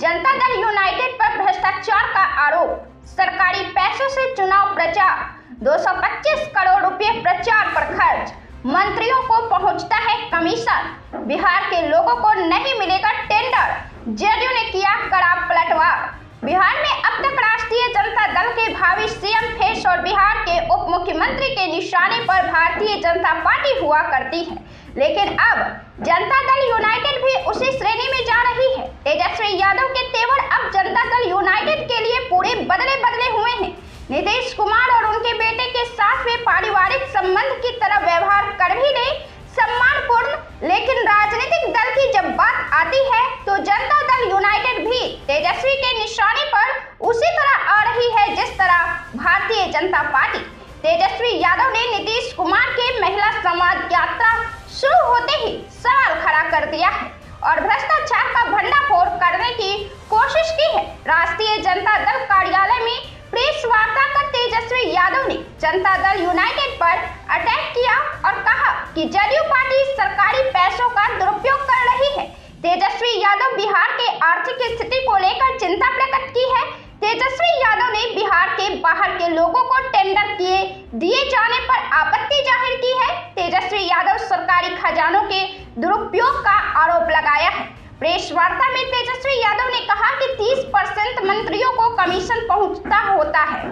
Janata Dal United पर भ्रष्टाचार का आरोप, सरकारी पैसों से चुनाव प्रचार, 225 करोड़ रुपए प्रचार पर खर्च, मंत्रियों को पहुंचता है कमीशन, बिहार के लोगों को नहीं मिलेगा टेंडर, जदयू ने किया कड़ा पलटवार। बिहार में अब तक राष्ट्रीय जनता दल के भावी सीएम फेस और बिहार के उप मुख्यमंत्री के निशाने पर भारतीय जनता पार्टी हुआ करती है, लेकिन अब जनता दल यूनाइटेड भी उसी श्रेणी में जा रही है। तेजस्वी यादव के तेवर अब जनता दल यूनाइटेड के लिए पूरे बदले हुए हैं। नीतीश कुमार और उनके बेटे के साथ वे पारिवारिक संबंध की तरह व्यवहार कर भी रहे, सम्मानपूर्ण, लेकिन राजनीतिक दल की जब बात आती है तो जनता दल यूनाइटेड भी तेजस्वी के निशाने पर उसी तरह आ रही है जिस तरह भारतीय जनता पार्टी। तेजस्वी यादव ने नीतीश कुमार के महिला समाज यात्रा शुरू होते ही सवाल खड़ा कर दिया है और भ्रष्टाचार का भंडाफोड़ करने की कोशिश की है। राष्ट्रीय जनता दल कार्यालय में प्रेस वार्ता कर तेजस्वी यादव ने जनता दल यूनाइटेड पर अटैक किया और कहा कि जदयू पार्टी सरकारी पैसों का दुरुपयोग कर रही है। तेजस्वी यादव बिहार के आर्थिक स्थिति को लेकर चिंता प्रकट की है। तेजस्वी यादव ने बिहार के बाहर के लोगों को टेंडर दिए जाने पर आपत्ति जाहिर की है। तेजस्वी यादव सरकारी खजानों के दुरुपयोग का आरोप लगाया है। प्रेस वार्ता में तेजस्वी यादव ने कहा कि 30% मंत्रियों को कमीशन पहुंचना होता है,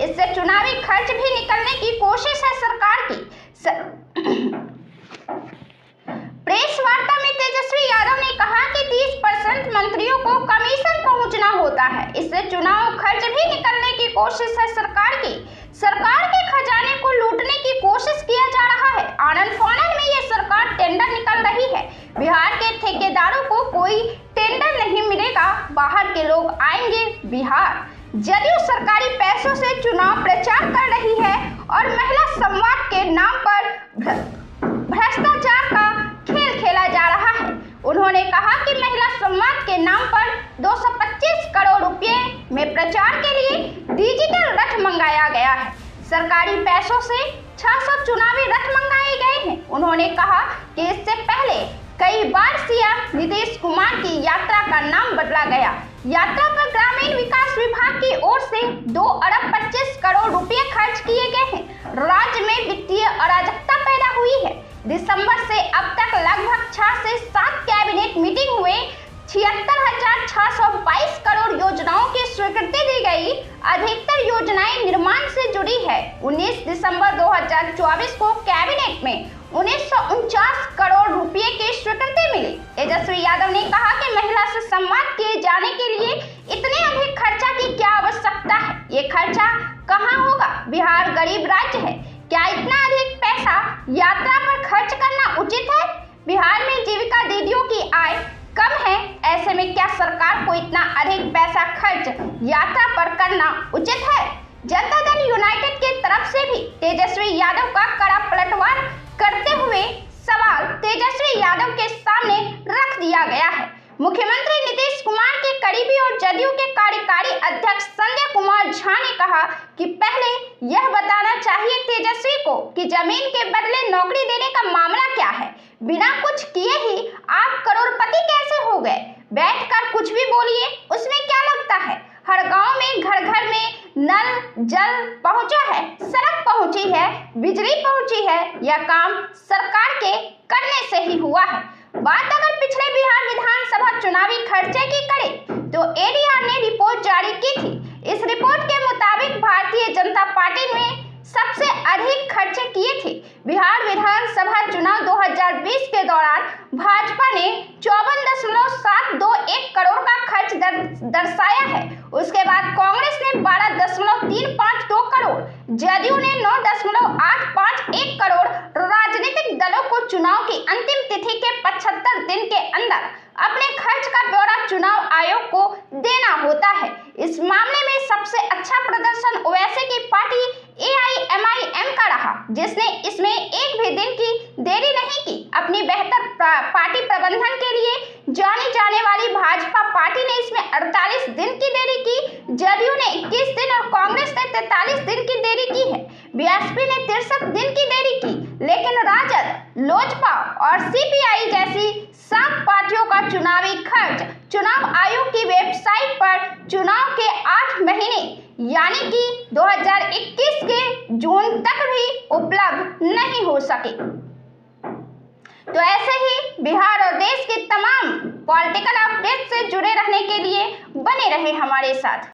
इससे चुनावी खर्च भी निकलने की कोशिश है सरकार की। प्रेस वार्ता में तेजस्वी यादव ने कहा कि 30% मंत्रियों को कमीशन पहुंचना होता है, इससे चुनाव खर्च भी निकलने की कोशिश है सरकार की। सरकार के खजाने को लूटने की कोशिश किया जा रहा है। आनन फानन में ये सरकार टेंडर निकल रही है। बिहार के ठेकेदारों को कोई टेंडर नहीं मिलेगा, बाहर के लोग आएंगे बिहार। जदयू सरकारी पैसों से चुनाव प्रचार कर रही है और महिला संवाद के नाम पर भ्रष्टाचार का खेल खेला जा रहा है। उन्होंने कहा कि महिला संवाद के नाम पर 225 करोड़ रुपए में प्रचार के लिए डिजिटल रथ मंगाया गया है। सरकारी पैसों से 600 चुनावी रथ मंगाए गए हैं। उन्होंने कहा कि इससे पहले कई बार सीएम नीतीश कुमार की यात्रा का नाम बदला गया। यात्रा पर ग्रामीण विकास विभाग की ओर से 2 अरब 25 करोड़ रुपए खर्च किए गए हैं। राज्य में वित्तीय अराजकता पैदा हुई है। दिसंबर से अब तक लगभग 6 से 7 कैबिनेट मीटिंग हुए, 76,622 करोड़ योजनाओं की स्वीकृति दी गई। अधिकतर योजनाएं निर्माण से जुड़ी है। 19 दिसंबर 2024 को कैबिनेट में 1949 करोड़ रुपए की स्वीकृति मिली। तेजस्वी यादव ने कहा कि महिला से संवाद किए जाने के लिए इतने अधिक खर्चा की क्या आवश्यकता है? ये खर्चा कहाँ होगा? बिहार गरीब राज्य है, क्या इतना अधिक पैसा यात्रा पर खर्च करना उचित है? बिहार में जीविका दीदियों की आय कम है, ऐसे में क्या सरकार को इतना अधिक पैसा खर्च यात्रा पर करना उचित है? जनता दल यूनाइटेड की तरफ से भी तेजस्वी यादव का कड़ा पलटवार करते हुए सवाल तेजस्वी यादव के सामने रख दिया गया है। मुख्यमंत्री नीतीश कुमार के करीबी और जदयू के कार्यकारी अध्यक्ष संजय कुमार झा ने कहा कि पहले यह बताना चाहिए तेजस्वी को कि जमीन के बदले नौकरी देने का मामला क्या है। बिना कुछ किए ही आप करोड़पति कैसे हो गए? बैठकर कुछ भी बोलिए, उसमें क्या लगता है? हर गांव में घर में नल जल पहुंचा है, सड़क पहुंची है, बिजली पहुंची है। यह काम सरकार के करने से ही हुआ है। बात अगर पिछले बिहार विधानसभा चुनावी खर्चे की करें तो एडीआर ने रिपोर्ट जारी की थी। इस रिपोर्ट के मुताबिक भारतीय जनता पार्टी में सबसे अधिक खर्चे किए थे। बिहार विधानसभा चुनाव 2020 के दौरान भाजपा ने 54.721 करोड़ का खर्च दर्शाया है। उसके बाद कांग्रेस ने 12.352 करोड़, जदयू ने 9.851 करोड़। राजनीतिक दलों को चुनाव की अंतिम तिथि के 75 दिन के अंदर अपने खर्च का ब्यौरा चुनाव आयोग को देना होता है। इस मामले में सबसे अच्छा प्रदर्शन ओवैसी की पार्टी AIMIM का रहा, जिसने इसमें एक भी दिन की देरी नहीं की। अपनी बेहतर पार्टी प्रबंधन के लिए जानी जाने वाली भाजपा पार्टी ने इसमें 48 दिन की देरी की। जदयू ने 21 दिन और कांग्रेस ने 43 दिन की देरी की है। बीएसपी ने 63 दिन की देरी की, लेकिन राजद, लोजपा और सीपीआई जैसी सात पार्टियों का चुनावी खर्च चुनाव आयोग की वेबसाइट पर चुनाव के 8 महीने यानी कि 2021 के जून तक भी उपलब्ध नहीं हो सके। तो ऐसे ही बिहार और देश के तमाम पॉलिटिकल अपडेट से जुड़े रहने के लिए बने रहे हमारे साथ।